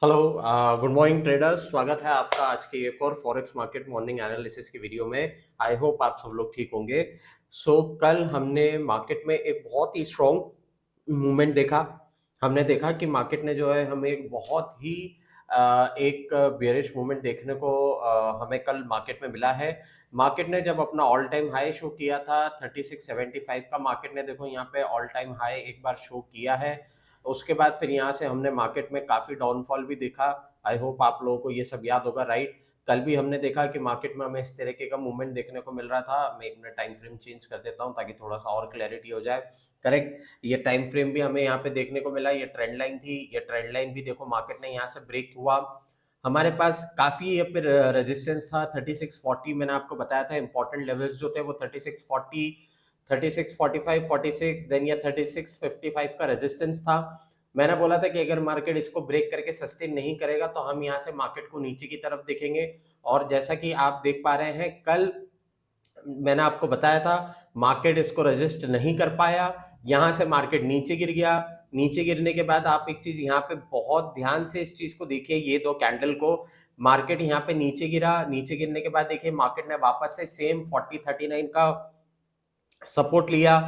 Hello, good morning traders. स्वागत है आपका आज के एक और फॉरेक्स मार्केट मॉर्निंग एनालिसिस की वीडियो में। आई होप आप सब लोग ठीक होंगे। कल हमने मार्केट में एक बहुत ही स्ट्रॉन्ग मूवमेंट देखा। हमने देखा कि मार्केट ने जो है हमें एक बहुत ही एक बेयरिश मूवमेंट देखने को हमें कल मार्केट में मिला है। मार्केट ने जब अपना ऑल टाइम हाई शो किया था 3675 का, मार्केट ने देखो यहाँ पे ऑल टाइम हाई एक बार शो किया है। उसके बाद फिर यहाँ से हमने मार्केट में काफी डाउनफॉल भी देखा। आई होप आप लोगों को ये सब याद होगा, राइट। कल भी हमने देखा कि मार्केट में हमें इस तरीके का मूवमेंट देखने को मिल रहा था। मैं अपना टाइम फ्रेम चेंज कर देता हूँ ताकि थोड़ा सा और क्लैरिटी हो जाए। करेक्ट, ये टाइम फ्रेम भी हमें यहाँ पे देखने को मिला। ये ट्रेंड लाइन थी, ये ट्रेंड लाइन भी देखो मार्केट ने यहाँ से ब्रेक हुआ। हमारे पास काफी ये फिर रेजिस्टेंस था 3640। मैंने आपको बताया था इंपॉर्टेंट लेवल्स जो थे वो 3640, 3645, 46, देन ये 3655 का रेजिस्टेंस था। मैंने बोला था कि अगर मार्केट इसको ब्रेक करके सस्टेन नहीं करेगा तो हम यहाँ से मार्केट को नीचे की तरफ देखेंगे। और जैसा कि आप देख पा रहे हैं, कल मैंने आपको बताया था मार्केट इसको रेजिस्ट नहीं कर पाया। यहां से मार्केट नीचे गिर गया। नीचे गिरने के बाद आप एक चीज यहाँ पे बहुत ध्यान से इस चीज को देखिए, ये दो कैंडल को। मार्केट यहाँ पे नीचे गिरा, नीचे गिरने के बाद देखिए मार्केट ने वापस से सेम 4039 का सपोर्ट लिया।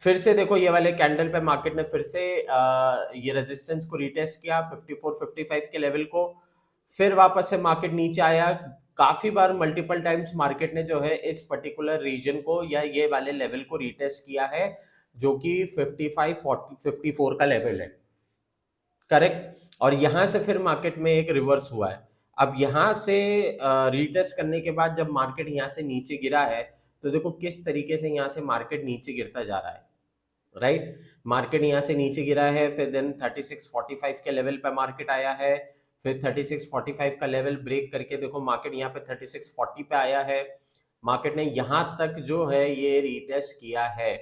फिर से देखो ये वाले कैंडल पे मार्केट ने फिर से ये रेजिस्टेंस को रिटेस्ट किया 54-55 के लेवल को। फिर वापस से मार्केट नीचे आया। काफी बार मल्टीपल टाइम्स मार्केट ने जो है इस पर्टिकुलर रीजन को या ये वाले लेवल को रिटेस्ट किया है, जो कि 55 40 54 का लेवल है। करेक्ट, और यहां से फिर मार्केट में एक रिवर्स हुआ है। अब यहां से रीटेस्ट करने के बाद जब मार्केट यहां से नीचे गिरा है, तो देखो किस तरीके से यहां से मार्केट नीचे गिरता जा रहा है, राइट। मार्केट यहां से नीचे गिरा है, फिर देन 3645 के लेवल पे मार्केट आया है। फिर 3645 का लेवल ब्रेक करके देखो मार्केट यहाँ पे 3640 पे आया है। मार्केट ने यहां तक जो है ये रीटेस्ट किया है।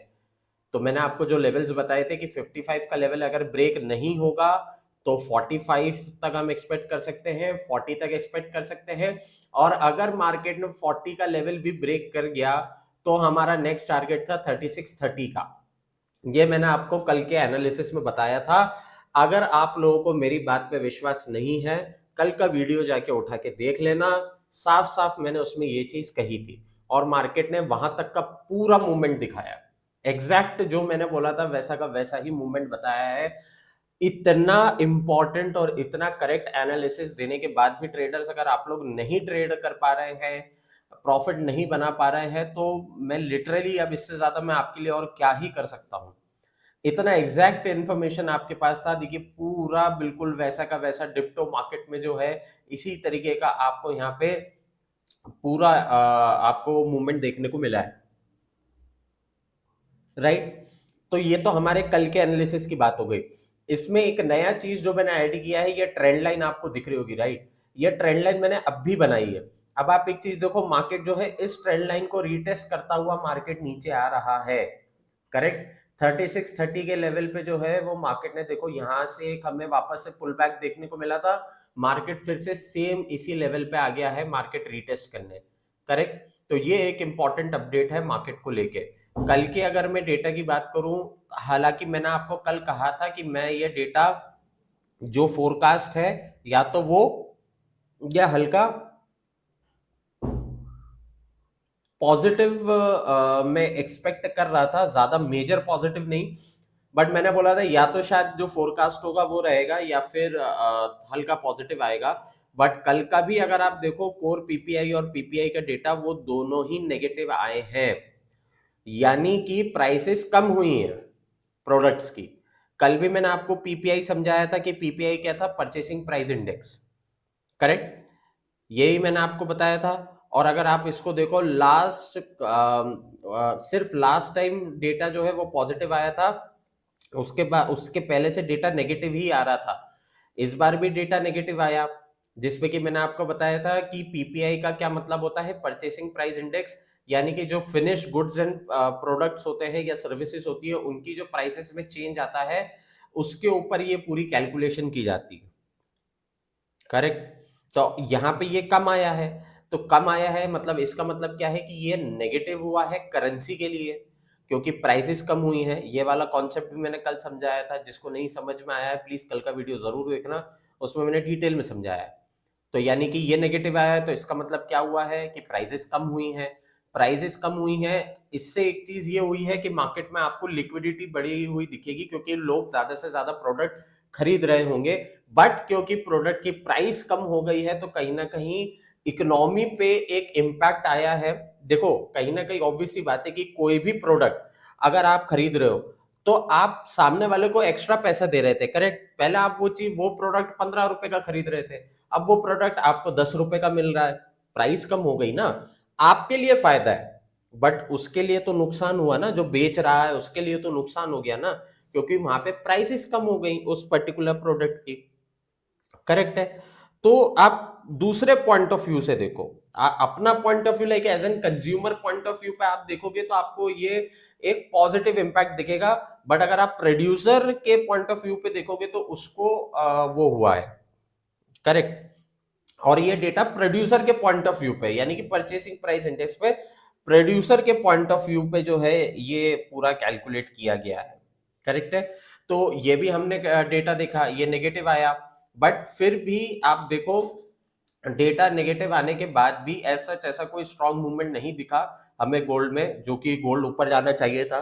तो मैंने आपको जो लेवल्स बताए थे कि 55 का लेवल अगर ब्रेक नहीं होगा तो 45 तक हम एक्सपेक्ट कर सकते हैं, 40 तक एक्सपेक्ट कर सकते हैं। और अगर मार्केट में 40 का लेवल भी ब्रेक कर गया तो हमारा नेक्स्ट टारगेट था 3630 का। ये मैंने आपको कल के एनालिसिस में बताया था। अगर आप लोगों को मेरी बात पे विश्वास नहीं है, कल का वीडियो जाके उठा के देख लेना। साफ साफ मैंने उसमें ये चीज कही थी और मार्केट ने वहां तक का पूरा मूवमेंट दिखाया। एग्जैक्ट जो मैंने बोला था वैसा का वैसा ही मूवमेंट बताया है। इतना इंपॉर्टेंट और इतना करेक्ट एनालिसिस देने के बाद भी ट्रेडर्स अगर आप लोग नहीं ट्रेड कर पा रहे हैं, प्रॉफिट नहीं बना पा रहे हैं, तो मैं लिटरली अब इससे ज्यादा मैं आपके लिए और क्या ही कर सकता हूं। इतना एग्जैक्ट इन्फॉर्मेशन आपके पास था। देखिए पूरा बिल्कुल वैसा का वैसा डिप्टो मार्केट में जो है इसी तरीके का आपको यहाँ पे पूरा आपको मूवमेंट देखने को मिला है, राइट। तो ये तो हमारे कल के एनालिसिस की बात हो गई। इसमें एक नया चीज जो मैंने ऐड किया है, ये ट्रेंड लाइन आपको दिख रही होगी, राइट। ये ट्रेंड लाइन मैंने अब भी बनाई है। अब आप एक चीज देखो, मार्केट जो है इस ट्रेंड लाइन को रीटेस्ट करता हुआ मार्केट नीचे आ रहा है। करेक्ट, 3630 के लेवल पे जो है वो मार्केट ने देखो यहां से एक हमें वापस से पुल बैक देखने को मिला था। मार्केट फिर से सेम इसी लेवल पे आ गया है मार्केट रीटेस्ट करने। करेक्ट, तो ये एक इंपॉर्टेंट अपडेट है मार्केट को लेके। कल के अगर मैं डेटा की बात करूं, हालांकि मैंने आपको कल कहा था कि मैं ये डेटा जो फोरकास्ट है या तो वो या हल्का पॉजिटिव में एक्सपेक्ट कर रहा था, ज्यादा मेजर पॉजिटिव नहीं। बट मैंने बोला था या तो शायद जो फोरकास्ट होगा वो रहेगा या फिर हल्का पॉजिटिव आएगा। बट कल का भी अगर आप देखो कोर पीपीआई और पीपीआई का डेटा वो दोनों ही नेगेटिव आए हैं, यानी कि प्राइसेस कम हुई हैं प्रोडक्ट्स की। कल भी मैंने आपको पीपीआई समझाया था कि पीपीआई क्या था, परचेसिंग प्राइस इंडेक्स। करेक्ट, यही मैंने आपको बताया था। और अगर आप इसको देखो लास्ट सिर्फ लास्ट टाइम डेटा जो है वो पॉजिटिव आया था, उसके बाद उसके पहले से डेटा नेगेटिव ही आ रहा था। इस बार भी डेटा नेगेटिव आया, जिसपे कि मैंने आपको बताया था कि पीपीआई का क्या मतलब होता है, परचेसिंग प्राइस इंडेक्स। यानी कि जो फिनिश गुड्स एंड प्रोडक्ट्स होते हैं या सर्विसेज होती है उनकी जो प्राइसेस में चेंज आता है, उसके ऊपर ये पूरी कैलकुलेशन की जाती है। करेक्ट, तो यहाँ पे ये कम आया है। तो कम आया है मतलब इसका मतलब क्या है कि ये नेगेटिव हुआ है करेंसी के लिए, क्योंकि प्राइसेस कम हुई हैं। ये वाला कॉन्सेप्ट भी मैंने कल समझाया था, जिसको नहीं समझ में आया है प्लीज कल का वीडियो जरूर देखना, उसमें मैंने डिटेल में समझाया है। तो यानी कि ये नेगेटिव आया है, तो इसका मतलब क्या हुआ है कि प्राइसेस कम हुई हैं। प्राइसेस कम हुई हैं, इससे एक चीज ये हुई है कि मार्केट में आपको लिक्विडिटी बढ़ी हुई दिखेगी, क्योंकि लोग ज्यादा से ज्यादा प्रोडक्ट खरीद रहे होंगे। बट क्योंकि प्रोडक्ट की प्राइस कम हो गई है, तो कहीं ना कहीं इकोनॉमी पे एक इम्पैक्ट आया है। देखो कहीं ना कहीं ऑब्वियस सी बात है कि कोई भी प्रोडक्ट अगर आप खरीद रहे हो, तो आप सामने वाले को एक्स्ट्रा पैसा दे रहे थे, करेक्ट। पहले आप वो प्रोडक्ट 15 रुपए का खरीद रहे थे, अब वो प्रोडक्ट आपको 10 रुपए का मिल रहा है, प्राइस कम हो गई ना। आपके लिए फायदा है, बट उसके लिए तो नुकसान हुआ ना, जो बेच रहा है उसके लिए तो नुकसान हो गया ना, क्योंकि वहां पे प्राइसेस कम हो गई उस पर्टिकुलर प्रोडक्ट की, करेक्ट है। तो आप दूसरे पॉइंट ऑफ व्यू से देखो, अपना point of view like as an consumer point of view पे आप देखोगे तो आपको ये एक पॉजिटिव इंपैक्ट दिखेगा। बट अगर आप प्रोड्यूसर के पॉइंट ऑफ व्यू पे देखोगे तो उसको वो हुआ है, करेक्ट। और ये डेटा प्रोड्यूसर के पॉइंट ऑफ व्यू पे, यानी कि परचेसिंग प्राइस इंडेक्स पे प्रोड्यूसर के पॉइंट ऑफ व्यू पे जो है ये पूरा कैलकुलेट किया गया है, करेक्ट है। तो ये भी हमने डेटा देखा, ये नेगेटिव आया। बट फिर भी आप देखो, डेटा नेगेटिव आने के बाद भी ऐसा कोई स्ट्रॉन्ग मूवमेंट नहीं दिखा हमें गोल्ड में, जो कि गोल्ड ऊपर जाना चाहिए था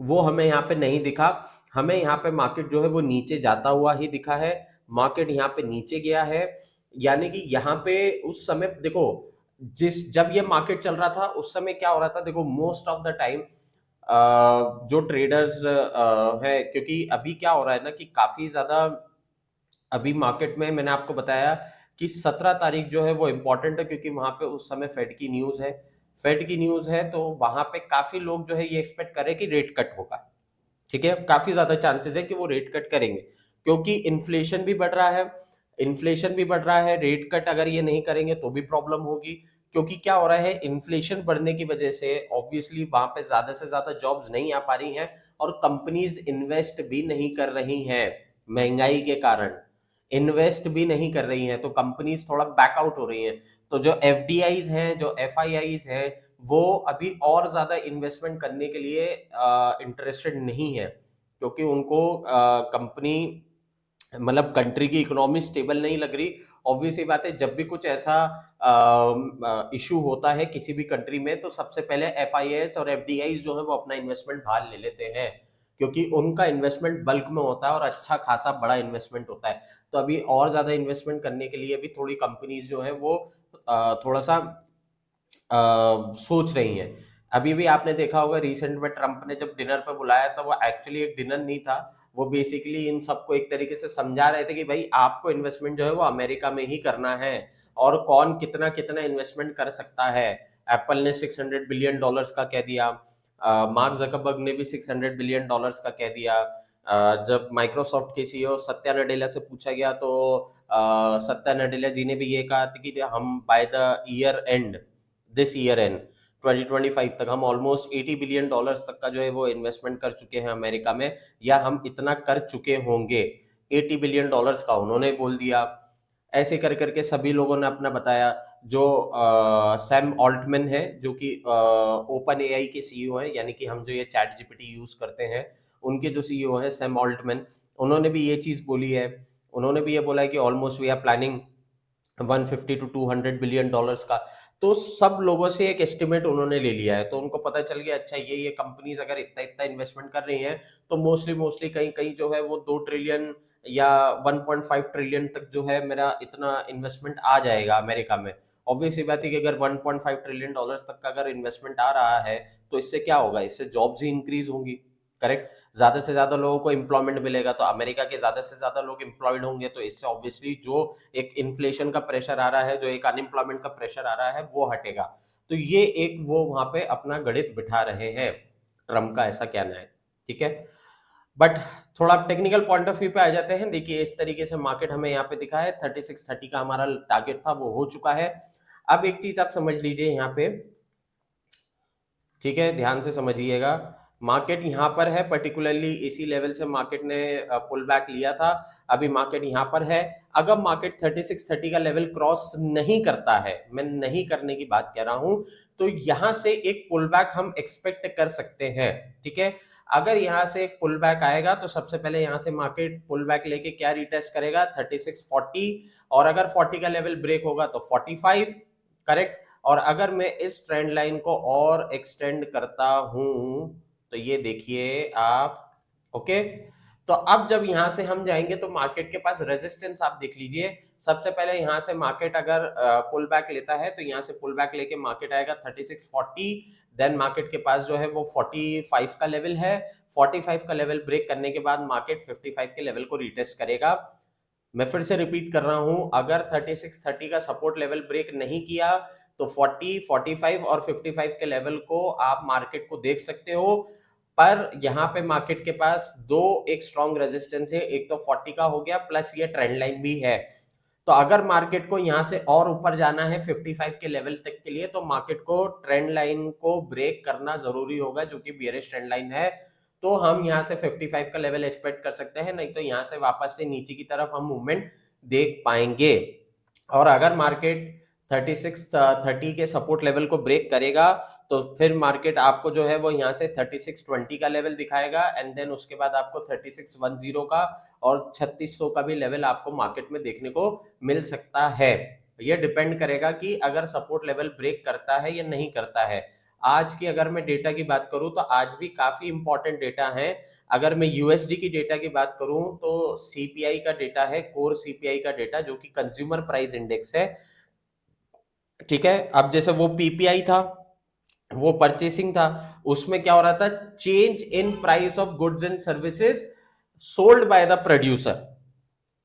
वो हमें यहाँ पे नहीं दिखा। हमें यहाँ पे मार्केट जो है वो नीचे जाता हुआ ही दिखा है। मार्केट यहाँ पे नीचे गया है, यानी कि यहाँ पे उस समय देखो, जब ये मार्केट चल रहा था उस समय क्या हो रहा था, देखो मोस्ट ऑफ द टाइम जो ट्रेडर्स है, क्योंकि अभी क्या हो रहा है ना कि काफी ज्यादा अभी मार्केट में मैंने आपको बताया कि 17 तारीख जो है वो इंपॉर्टेंट है, क्योंकि वहां पे उस समय फेड की न्यूज है। फेड की न्यूज है तो वहां पे काफी लोग जो है ये एक्सपेक्ट करें कि रेट कट होगा, ठीक है। काफी ज्यादा चांसेस है कि वो रेट कट करेंगे, क्योंकि इन्फ्लेशन भी बढ़ रहा है। इन्फ्लेशन भी बढ़ रहा है, रेट कट अगर ये नहीं करेंगे तो भी प्रॉब्लम होगी। क्योंकि क्या हो रहा है, इन्फ्लेशन बढ़ने की वजह से ऑब्वियसली वहां पे ज्यादा से ज्यादा जॉब्स नहीं आ पा रही हैं, और कंपनीज इन्वेस्ट भी नहीं कर रही हैं महंगाई के कारण। इन्वेस्ट भी नहीं कर रही हैं तो कंपनीज थोड़ा बैकआउट हो रही हैं। तो जो एफडीआईज हैं, जो एफआईआईज हैं, वो अभी और ज्यादा इन्वेस्टमेंट करने के लिए इंटरेस्टेड नहीं है, क्योंकि उनको कंपनी मतलब कंट्री की इकोनॉमी स्टेबल नहीं लग रही। ऑब्वियस ही बात है, जब भी कुछ ऐसा इशू होता है किसी भी कंट्री में, तो सबसे पहले एफआईएस और एफडीआई जो है वो अपना इन्वेस्टमेंट बाहर ले लेते हैं, क्योंकि उनका इन्वेस्टमेंट बल्क में होता है और अच्छा खासा बड़ा इन्वेस्टमेंट होता है। तो अभी और ज्यादा इन्वेस्टमेंट करने के लिए भी थोड़ी कंपनीज जो है वो थोड़ा सा सोच रही हैं। अभी भी आपने देखा होगा रिसेंट में ट्रंप ने जब डिनर पे बुलाया था, वो एक्चुअली एक डिनर नहीं था, वो बेसिकली इन सबको एक तरीके से समझा रहे थे कि भाई आपको इन्वेस्टमेंट जो है वो अमेरिका में ही करना है, और कौन कितना कितना इन्वेस्टमेंट कर सकता है। एप्पल ने $600 बिलियन का कह दिया, मार्क जकरबर्ग ने भी $600 बिलियन का कह दिया। जब माइक्रोसॉफ्ट के सीईओ सत्या नडेला से पूछा गया तो सत्या नडेला जी ने भी ये कहा था कि हम by the year and, this year and 2025 तक हम ऑलमोस्ट $80 बिलियन तक का जो है वो इन्वेस्टमेंट कर चुके हैं अमेरिका में, या हम इतना कर चुके होंगे। $80 बिलियन का उन्होंने बोल दिया। ऐसे कर करके सभी लोगों ने अपना बताया। जो सैम ऑल्टमैन है, जो कि ओपन एआई के सीईओ हैं, यानी कि हम जो ये चैट जीपीटी यूज करते हैं उनके जो सीईओ हैं सैम ऑल्टमैन, उन्होंने भी ये चीज बोली है। उन्होंने भी ये बोला है कि almost we are planning 150 to 200 billion का। तो सब लोगों से एक एस्टिमेट उन्होंने ले लिया है, तो उनको पता चल गया अच्छा ये कंपनीज अगर इतना इतना इन्वेस्टमेंट कर रही हैं, तो मोस्टली मोस्टली कहीं कहीं जो है वो 2 ट्रिलियन या 1.5 ट्रिलियन तक जो है मेरा इतना इन्वेस्टमेंट आ जाएगा अमेरिका में। ऑब्वियस ये बात है कि अगर 1.5 ट्रिलियन तक का अगर इन्वेस्टमेंट आ रहा है, तो इससे क्या होगा, इससे जॉब्स ही इंक्रीज होंगी, करेक्ट। ज्यादा से ज्यादा लोगों को एम्प्लॉयमेंट मिलेगा, तो अमेरिका के ज्यादा से ज्यादा लोग एम्प्लॉयड होंगे, तो इससे ऑब्वियसली जो एक इन्फ्लेशन का प्रेशर आ रहा है, जो एक अनएम्प्लॉयमेंट का प्रेशर आ रहा है, वो हटेगा। तो ये एक वो वहां पे अपना गणित बिठा रहे हैं, ट्रम्प का ऐसा कहना है, ठीक है। बट थोड़ा टेक्निकल पॉइंट ऑफ व्यू पे आ जाते हैं। देखिए इस तरीके से मार्केट हमें यहाँ पे दिखा है, 3630 का हमारा टारगेट था वो हो चुका है। अब एक चीज आप समझ लीजिए यहाँ पे, ठीक है, ध्यान से समझिएगा। मार्केट यहाँ पर है, पर्टिकुलरली इसी लेवल से मार्केट ने पुल बैक लिया था, अभी मार्केट यहाँ पर है। अगर मार्केट 3630 का लेवल क्रॉस नहीं करता है, मैं नहीं करने की बात कह रहा हूं, तो यहां से एक पुल बैक हम एक्सपेक्ट कर सकते हैं। ठीक है, अगर यहां से एक पुल बैक आएगा तो सबसे पहले यहां से मार्केट पुल बैक लेके क्या रिटेस्ट करेगा, 3640, और अगर 40 का लेवल ब्रेक होगा तो 45, करेक्ट। और अगर मैं इस ट्रेंड लाइन को और एक्सटेंड करता हूं तो ये देखिए आप, ओके। तो अब जब यहां से हम जाएंगे तो मार्केट के पास रेजिस्टेंस आप देख लीजिए। सबसे पहले यहां से मार्केट अगर पुल बैक लेता है तो यहां से पुल बैक लेके मार्केट आएगा 3640, देन मार्केट के पास जो है वो 45 का लेवल है। 45 का लेवल ब्रेक करने के बाद मार्केट 55 के लेवल को रिटेस्ट करेगा। मैं फिर से रिपीट कर रहा हूं, अगर 3630 का सपोर्ट लेवल ब्रेक नहीं किया तो 40, 45 और 55 के लेवल को आप मार्केट को देख सकते हो। पर यहाँ पे मार्केट के पास दो एक स्ट्रॉन्ग रेजिस्टेंस है, एक तो 40 का हो गया, प्लस ये ट्रेंड लाइन भी है। तो अगर मार्केट को यहाँ से और ऊपर जाना है 55 के लेवल तक के लिए, तो मार्केट को ट्रेंड लाइन को ब्रेक करना जरूरी होगा, जो कि बियरिश ट्रेंड लाइन है। तो हम यहाँ से 55 का लेवल एक्सपेक्ट कर सकते हैं, नहीं तो यहाँ से वापस से नीचे की तरफ हम मूवमेंट देख पाएंगे। और अगर मार्केट 3630 के सपोर्ट लेवल को ब्रेक करेगा तो फिर मार्केट आपको जो है वो यहाँ से 3620 का लेवल दिखाएगा, एंड देन उसके बाद आपको 3610 का और 3600 का भी लेवल आपको मार्केट में देखने को मिल सकता है। ये डिपेंड करेगा कि अगर सपोर्ट लेवल ब्रेक करता है या नहीं करता है। आज की अगर मैं डेटा की बात करूं तो आज भी काफी इंपॉर्टेंट डेटा है। अगर मैं यूएसडी की डेटा की बात करूं तो सीपीआई का डेटा है, कोर सीपीआई का डेटा, जो कि कंज्यूमर प्राइस इंडेक्स है। ठीक है, अब जैसे वो पीपीआई था, वो परचेसिंग था, उसमें क्या हो रहा था, change in price of goods and services sold by the producer,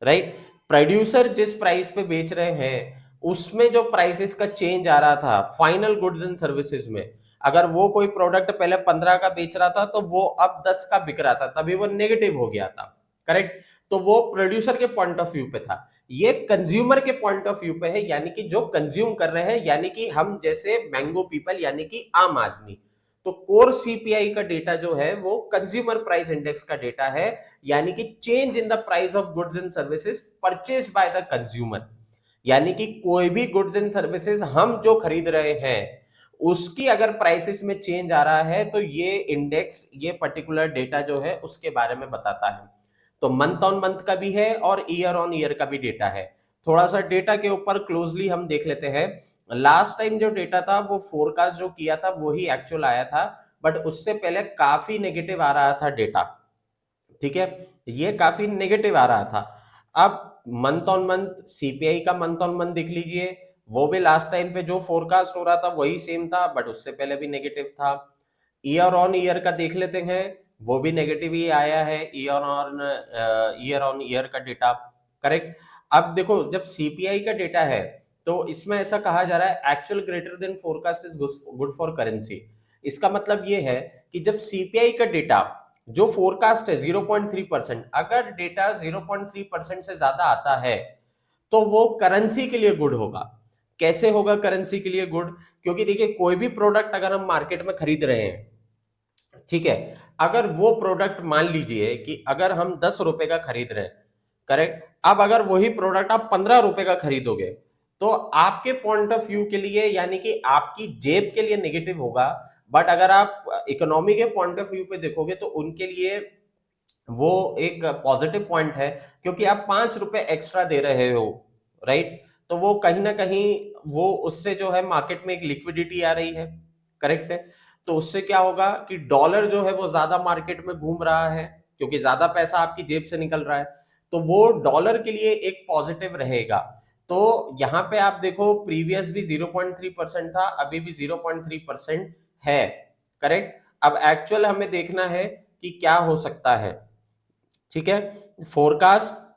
right. Producer जिस प्राइस पे बेच रहे हैं उसमें जो प्राइसेस का चेंज आ रहा था फाइनल गुड्स एंड सर्विसेज में, अगर वो कोई प्रोडक्ट पहले 15 का बेच रहा था तो वो अब 10 का बिक रहा था, तभी वो नेगेटिव हो गया था, करेक्ट। तो वो प्रोड्यूसर के पॉइंट ऑफ व्यू पे था, ये कंज्यूमर के पॉइंट ऑफ व्यू पे है, यानी कि जो कंज्यूम कर रहे हैं, यानी कि हम जैसे मैंगो पीपल, यानी कि आम आदमी। तो कोर सीपीआई का डेटा जो है वो कंज्यूमर प्राइस इंडेक्स का डेटा है, यानी कि change in the price of goods and services purchase by the consumer, यानी कि कोई भी गुड्स एंड सर्विसेज हम जो खरीद रहे हैं उसकी अगर प्राइसेस में चेंज आ रहा है तो ये इंडेक्स, ये पर्टिकुलर डेटा जो है उसके बारे में बताता है। तो मंथ ऑन मंथ का भी है और ईयर ऑन ईयर का भी डेटा है। थोड़ा सा डेटा के ऊपर क्लोजली हम देख लेते हैं। लास्ट टाइम जो डेटा था वो फोरकास्ट जो किया था वही एक्चुअल आया था, बट उससे पहले काफी नेगेटिव आ रहा था डेटा। ठीक है, ये काफी नेगेटिव आ रहा था। अब मंथ ऑन मंथ सीपीआई का मंथ ऑन मंथ देख लीजिए, वो भी लास्ट टाइम पे जो फोरकास्ट हो रहा था वही सेम था, बट उससे पहले भी नेगेटिव था। ईयर ऑन ईयर का देख लेते हैं, वो भी नेगेटिव ही आया है, ईयर ऑन ईयर का डेटा, करेक्ट। अब देखो, जब सीपीआई का डेटा है तो इसमें ऐसा कहा जा रहा है actual greater than forecast is good for currency. इसका मतलब ये है कि जब सीपीआई का डेटा जो फोरकास्ट है 0.3%, अगर डेटा 0.3% से ज्यादा आता है तो वो करेंसी के लिए गुड होगा। कैसे होगा करेंसी के लिए गुड? क्योंकि देखिए, कोई भी प्रोडक्ट अगर हम मार्केट में खरीद रहे हैं, ठीक है, अगर वो प्रोडक्ट मान लीजिए कि अगर हम 10 रुपए का खरीद रहे हैं, करेक्ट, अब अगर वही प्रोडक्ट आप 15 रुपए का खरीदोगे तो आपके पॉइंट ऑफ व्यू के लिए, यानी कि आपकी जेब के लिए नेगेटिव होगा। बट अगर आप इकोनॉमी के पॉइंट ऑफ व्यू पे देखोगे तो उनके लिए वो एक पॉजिटिव पॉइंट है, क्योंकि आप 5 रुपए एक्स्ट्रा दे रहे हो, राइट। तो वो कहीं ना कहीं वो उससे जो है मार्केट में एक लिक्विडिटी आ रही है, करेक्ट है। तो उससे क्या होगा कि डॉलर जो है वो ज्यादा मार्केट में घूम रहा है, क्योंकि ज्यादा पैसा आपकी जेब से निकल रहा है, तो वो डॉलर के लिए एक पॉजिटिव रहेगा। तो यहाँ पे आप देखो, प्रीवियस भी 0.3% था, अभी भी 0.3% है, करेक्ट। अब एक्चुअल हमें देखना है कि क्या हो सकता है, ठीक है। फोरकास्ट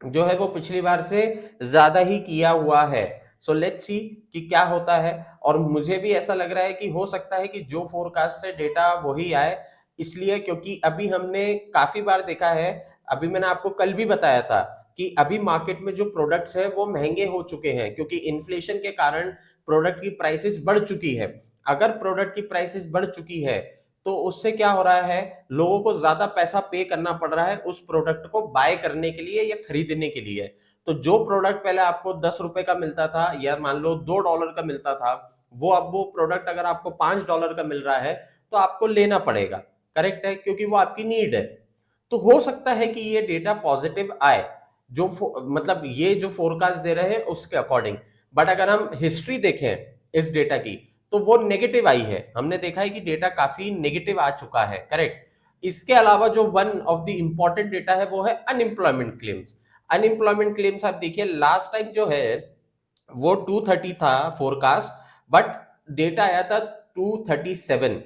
जो है वो पिछली बार से ज्यादा ही किया हुआ है, सो लेट्स सी कि क्या होता है। और मुझे भी ऐसा लग रहा है कि हो सकता है कि जो फोरकास्ट से डेटा वही आए, इसलिए क्योंकि अभी हमने काफी बार देखा है, अभी मैंने आपको कल भी बताया था कि अभी मार्केट में जो प्रोडक्ट्स हैं वो महंगे हो चुके हैं, क्योंकि इन्फ्लेशन के कारण प्रोडक्ट की प्राइसेस बढ़ चुकी है। अगर प्रोडक्ट की प्राइसेस बढ़ चुकी है तो उससे क्या हो रहा है, लोगों को ज्यादा पैसा पे करना पड़ रहा है उस प्रोडक्ट को बाय करने के लिए या खरीदने के लिए। तो जो प्रोडक्ट पहले आपको 10 रुपए का मिलता था या मान लो $2 का मिलता था, वो अब वो प्रोडक्ट अगर आपको $5 का मिल रहा है तो आपको लेना पड़ेगा। करेक्ट है, क्योंकि वो आपकी नीड है। तो हो सकता है कि ये डेटा पॉजिटिव आए, जो मतलब ये जो फोरकास्ट दे रहे हैं उसके अकॉर्डिंग। बट अगर हम हिस्ट्री देखें इस डेटा की, तो वो नेगेटिव आई है। हमने देखा है कि डेटा काफी नेगेटिव आ चुका है। करेक्ट। इसके अलावा जो one of the important data है वो है अनएम्प्लॉयमेंट क्लेम्स। अनएम्प्लॉयमेंट क्लेम्स आप देखिए, लास्ट टाइम जो है वो 230 था फोरकास्ट, बट डेटा आया था 237।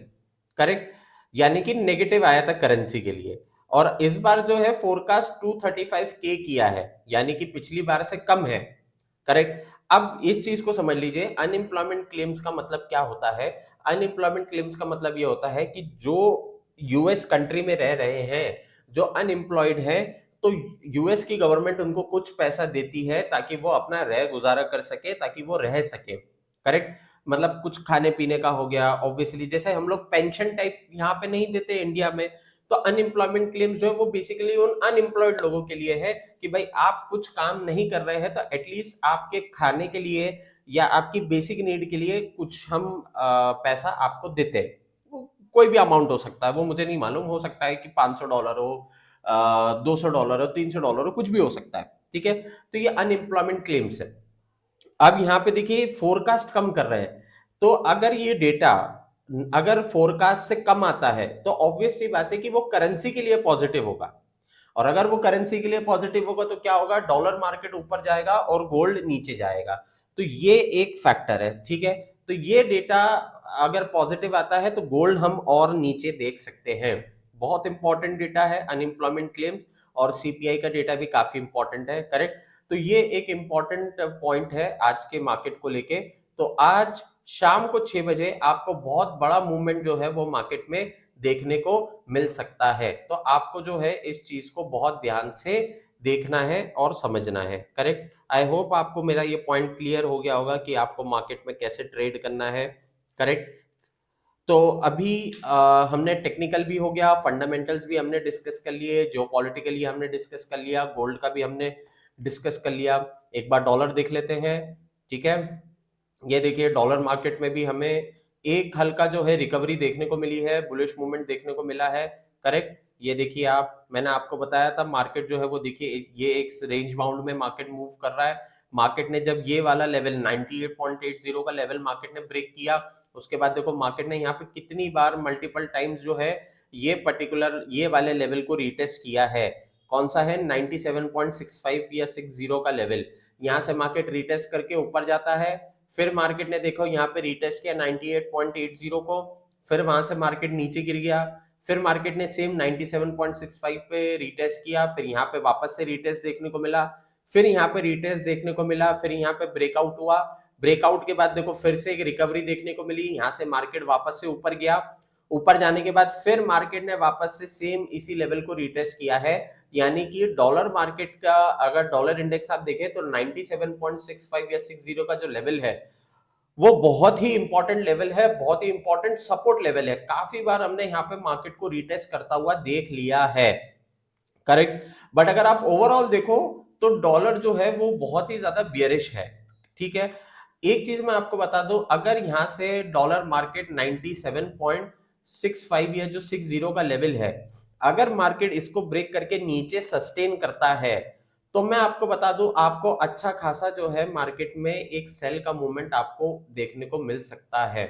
करेक्ट, यानी कि नेगेटिव आया था करेंसी के लिए। और इस बार जो है फोरकास्ट 235K किया है, यानी कि पिछली बार से कम है। करेक्ट। अब इस चीज को समझ लीजिए, अनएम्प्लॉयमेंट क्लेम्स का मतलब क्या होता है। अनएम्प्लॉयमेंट क्लेम्स का मतलब ये होता है कि जो यूएस कंट्री में रह रहे हैं, जो अनएम्प्लॉयड हैं, तो यूएस की गवर्नमेंट उनको कुछ पैसा देती है ताकि वो अपना रह गुजारा कर सके, ताकि वो रह सके। करेक्ट। मतलब कुछ खाने पीने का हो गया, ऑब्वियसली जैसे हम लोग पेंशन टाइप यहाँ पे नहीं देते इंडिया में। तो अनएम्प्लॉयमेंट क्लेम्स जो है वो बेसिकली उन अनएम्प्लॉयड लोगों के लिए है कि भाई आप कुछ काम नहीं कर रहे हैं तो एटलीस्ट आपके खाने के लिए या आपकी बेसिक नीड के लिए कुछ हम पैसा आपको देते हैं। वो कोई भी अमाउंट हो सकता है, वो मुझे नहीं मालूम, हो सकता है कि $500 हो, $200 हो, $300 हो, कुछ भी हो सकता है। ठीक है। तो ये अनएम्प्लॉयमेंट क्लेम्स है। अब यहाँ पे देखिए फोरकास्ट कम कर रहे हैं, तो अगर ये डेटा अगर फोरकास्ट से कम आता है तो ऑब्वियस सी बात है कि वो करेंसी के लिए पॉजिटिव होगा। और अगर वो करेंसी के लिए पॉजिटिव होगा तो क्या होगा, डॉलर मार्केट ऊपर जाएगा और गोल्ड नीचे जाएगा। तो ये एक फैक्टर है। ठीक है। तो ये डेटा अगर पॉजिटिव आता है तो गोल्ड हम और नीचे देख सकते हैं। बहुत इंपॉर्टेंट डेटा है अनएम्प्लॉयमेंट क्लेम्स। और सीपीआई का डेटा भी काफी इंपॉर्टेंट है। करेक्ट। तो ये एक इंपॉर्टेंट पॉइंट है आज के मार्केट को लेके। तो आज शाम को 6 बजे आपको बहुत बड़ा मूवमेंट जो है वो मार्केट में देखने को मिल सकता है। तो आपको जो है इस चीज को बहुत ध्यान से देखना है और समझना है। करेक्ट। आई होप आपको मेरा ये पॉइंट क्लियर हो गया होगा कि आपको मार्केट में कैसे ट्रेड करना है। करेक्ट। तो अभी हमने टेक्निकल भी हो गया, फंडामेंटल्स भी हमने डिस्कस कर लिए, जो पॉलिटिकली हमने डिस्कस कर लिया, गोल्ड का भी हमने डिस्कस कर लिया। एक बार डॉलर देख लेते हैं। ठीक है। ये देखिए डॉलर मार्केट में भी हमें एक हल्का जो है रिकवरी देखने को मिली है, बुलिश मूवमेंट देखने को मिला है। करेक्ट। ये देखिए आप, मैंने आपको बताया था मार्केट जो है वो देखिए ये एक रेंज बाउंड में मार्केट मूव कर रहा है। मार्केट ने जब ये वाला लेवल 98.80 का लेवल मार्केट ने ब्रेक किया, उसके बाद देखो मार्केट ने यहाँ पे कितनी बार मल्टीपल टाइम्स जो है ये पर्टिकुलर ये वाले लेवल को रिटेस्ट किया है। कौन सा है, 97.65 या 60 का लेवल। यहाँ से मार्केट रिटेस्ट करके ऊपर जाता है, फिर मार्केट ने देखो यहाँ पे रिटेस्ट किया 98.80 को, फिर वहां से मार्केट नीचे गिर गया, फिर मार्केट ने सेम 97.65 पे रिटेस्ट किया, फिर यहाँ पे वापस से रिटेस्ट देखने को मिला, फिर यहाँ पे रिटेस्ट देखने को मिला, फिर यहाँ पे ब्रेकआउट हुआ। ब्रेकआउट के बाद देखो फिर से एक रिकवरी देखने को मिली, यहाँ से मार्केट वापस से ऊपर गया। ऊपर जाने के बाद फिर मार्केट ने वापस से सेम इसी लेवल को रिटेस्ट किया है। यानी कि डॉलर मार्केट का अगर डॉलर इंडेक्स आप देखें तो 97.65 या 60 का जो लेवल है वो बहुत ही इंपॉर्टेंट लेवल है, बहुत ही इंपॉर्टेंट सपोर्ट लेवल है। काफी बार हमने यहाँ पे मार्केट को रिटेस्ट करता हुआ देख लिया है। करेक्ट। बट अगर आप ओवरऑल देखो तो डॉलर जो है वो बहुत ही ज्यादा बियरिश है। ठीक है। एक चीज मैं आपको बता दूं, अगर यहां से डॉलर मार्केट 97.65 या जो 60 का लेवल है, अगर मार्केट इसको ब्रेक करके नीचे सस्टेन करता है तो मैं आपको बता दूं आपको अच्छा खासा जो है मार्केट में एक सेल का मूवमेंट आपको देखने को मिल सकता है।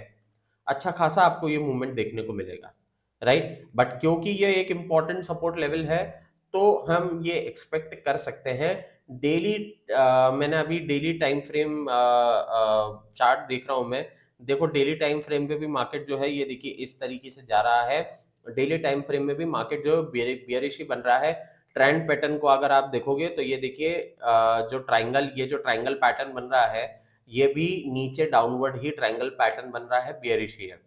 अच्छा खासा आपको ये मूवमेंट देखने को मिलेगा। राइट। बट क्योंकि ये एक इंपॉर्टेंट सपोर्ट लेवल है तो हम ये एक्सपेक्ट कर सकते हैं। डेली मैंने अभी डेली टाइम फ्रेम चार्ट देख रहा हूं मैं। देखो डेली टाइम फ्रेम पे भी मार्केट जो है ये देखिए इस तरीके से जा रहा है। डेली टाइम फ्रेम में भी मार्केट जो बियरिश ही बन रहा है। ट्रेंड पैटर्न को अगर आप देखोगे तो ये देखिए जो ट्राइंगल, ये जो ट्राइंगल पैटर्न बन रहा है ये भी नीचे डाउनवर्ड ही ट्राइंगल पैटर्न बन रहा है, बियरिश ही है।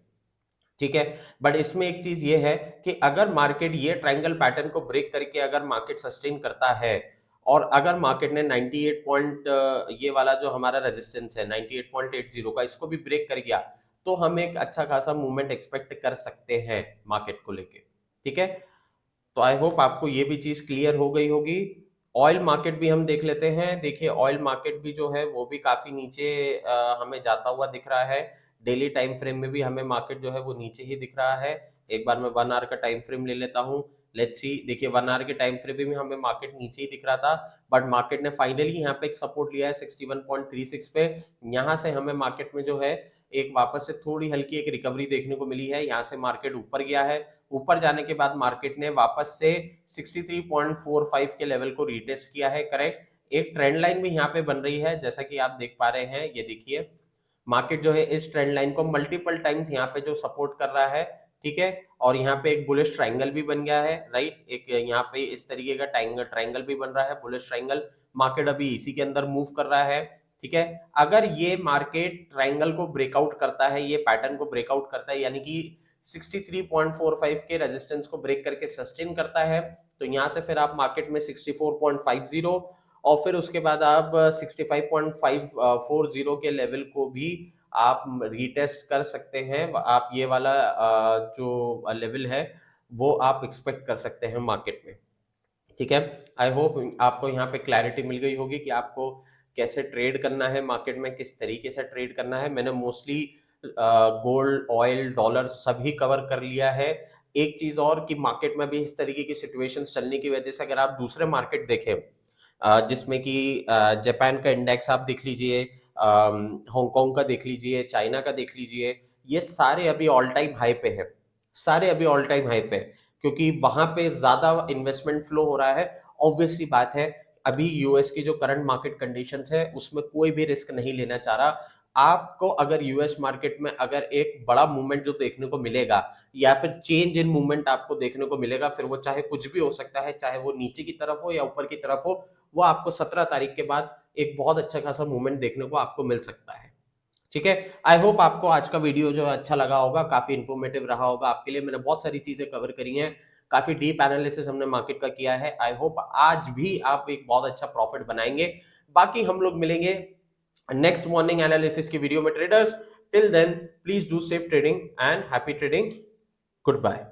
ठीक है। बट इसमें एक चीज ये है कि अगर मार्केट ये ट्रायंगल पैटर्न को ब्रेक करके अगर मार्केट सस्टेन करता है और अगर मार्केट ने 98 पॉइंट ये वाला जो हमारा रेजिस्टेंस है 98.80 का, इसको भी ब्रेक कर गया, तो हम एक अच्छा खासा मूवमेंट एक्सपेक्ट कर सकते हैं मार्केट को लेके। ठीक है, तो आई होप आपको ये भी चीज क्लियर हो गई होगी। ऑयल मार्केट भी हम देख लेते हैं। देखिए ऑयल मार्केट भी जो है वो भी काफी नीचे हमें जाता हुआ दिख रहा है। डेली टाइम फ्रेम में भी हमें मार्केट जो है वो नीचे ही दिख रहा है। एक बार मैं 1 आवर का टाइम फ्रेम ले लेता हूँ। लेट्स सी, देखिए 1 आवर के टाइम फ्रेम में भी हमें मार्केट नीचे ही दिख रहा था, बट मार्केट ने फाइनली यहाँ पे एक सपोर्ट लिया है 61.36 पे। यहाँ से हमें मार्केट में जो है एक वापस से थोड़ी हल्की एक रिकवरी देखने को मिली है। यहाँ से मार्केट ऊपर गया है। ऊपर जाने के बाद मार्केट ने वापस से 63.45 के लेवल को रीटेस्ट किया है। करेक्ट, एक ट्रेंड लाइन भी यहाँ पे बन रही है जैसा कि आप देख पा रहे हैं। ये देखिए मार्केट जो है इस ट्रेंड लाइन को मल्टीपल टाइम्स यहाँ पे जो सपोर्ट कर रहा है। ठीक है, और यहाँ पे एक बुलिश ट्रायंगल भी बन गया है। राइट, एक यहाँ पे इस तरीके का ट्रायंगल भी बन रहा है, बुलिश ट्रायंगल। मार्केट अभी इसी के अंदर मूव कर रहा है। ठीक है, अगर ये मार्केट ट्रायंगल को ब्रेकआउट करता है, ये पैटर्न को ब्रेकआउट करता है, यानी कि 63.45 के रेजिस्टेंस को ब्रेक करके सस्टेन करता है, तो यहाँ से फिर आप मार्केट में 64.50 और फिर उसके बाद आप 65.540 के लेवल को भी आप रीटेस्ट कर सकते हैं। आप ये वाला जो लेवल है वो आप एक्सपेक्ट कर सकते हैं मार्केट में। ठीक है, आई होप आपको यहाँ पे क्लैरिटी मिल गई होगी कि आपको कैसे ट्रेड करना है मार्केट में, किस तरीके से ट्रेड करना है। मैंने मोस्टली गोल्ड, ऑयल, डॉलर सभी कवर कर लिया है। एक चीज और कि मार्केट में भी इस तरीके की सिचुएशन चलने की वजह से अगर आप दूसरे मार्केट देखें जिसमें कि जापान का इंडेक्स आप देख लीजिए, हांगकांग का देख लीजिए, चाइना का देख लीजिए, ये सारे अभी ऑल टाइम हाई पे है। सारे अभी ऑल टाइम हाई पे है क्योंकि वहां पे ज्यादा इन्वेस्टमेंट फ्लो हो रहा है। ऑब्वियसली बात है, अभी यूएस की जो करंट मार्केट कंडीशंस है उसमें कोई भी रिस्क नहीं लेना चाह रहा। आपको अगर यूएस मार्केट में अगर एक बड़ा मूवमेंट जो देखने को मिलेगा या फिर चेंज इन मूवमेंट आपको देखने को मिलेगा, फिर वो चाहे कुछ भी हो सकता है, चाहे वो नीचे की तरफ हो या ऊपर की तरफ हो, वो आपको 17 तारीख के बाद एक बहुत अच्छा खासा मूवमेंट देखने को आपको मिल सकता है। ठीक है, आई होप आपको आज का वीडियो जो है अच्छा लगा होगा, काफी इंफॉर्मेटिव रहा होगा आपके लिए। मैंने बहुत सारी चीजें कवर करी हैं, काफी डीप एनालिसिस हमने मार्केट का किया है। आई होप आज भी आप एक बहुत अच्छा प्रॉफिट बनाएंगे। बाकी हम लोग मिलेंगे नेक्स्ट मॉर्निंग एनालिसिस की वीडियो में traders. Till then please do safe trading and happy trading. Good bye.